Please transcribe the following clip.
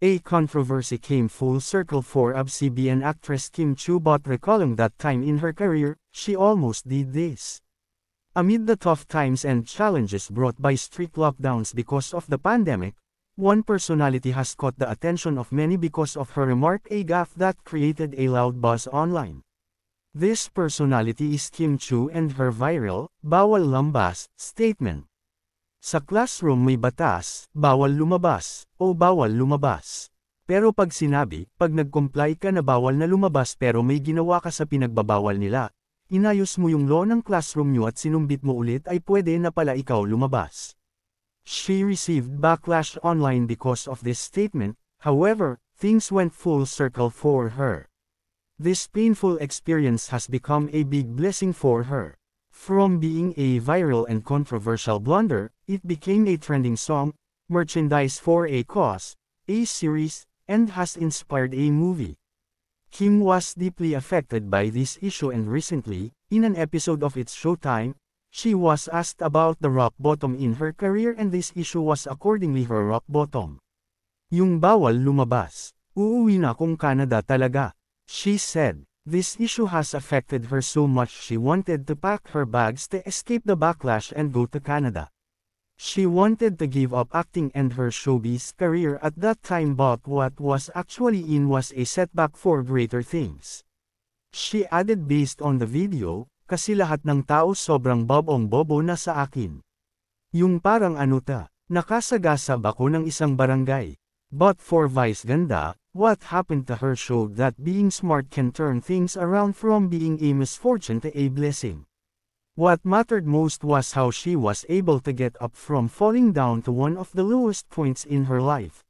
A controversy came full circle for ABS-CBN actress Kim Chiu, but recalling that time in her career, she almost did this. Amid the tough times and challenges brought by strict lockdowns because of the pandemic, one personality has caught the attention of many because of her remark, a gaffe that created a loud buzz online. This personality is Kim Chiu and her viral, "Bawal lumabas" statement. Sa classroom may batas, bawal lumabas, o bawal lumabas. Pero pag sinabi, pag nag-comply ka na bawal na lumabas pero may ginawa ka sa pinagbabawal nila, inayos mo yung law ng classroom nyo at sinumbit mo ulit, ay pwede na pala ikaw lumabas. She received backlash online because of this statement. However, things went full circle for her. This painful experience has become a big blessing for her. From being a viral and controversial blunder, it became a trending song, merchandise for a cause, a series, and has inspired a movie. Kim was deeply affected by this issue, and recently, in an episode of It's Showtime, she was asked about the rock bottom in her career, and this issue was accordingly her rock bottom. Yung bawal lumabas, uuwi na kung Canada talaga. She said, this issue has affected her so much she wanted to pack her bags to escape the backlash and go to Canada. She wanted to give up acting and her showbiz career at that time, but what was actually in was a setback for greater things. She added, based on the video, kasi lahat ng tao sobrang bobong-bobo na sa akin. Yung parang nakasagasab ako ng isang barangay. But for Vice Ganda, what happened to her showed that being smart can turn things around from being a misfortune to a blessing. What mattered most was how she was able to get up from falling down to one of the lowest points in her life.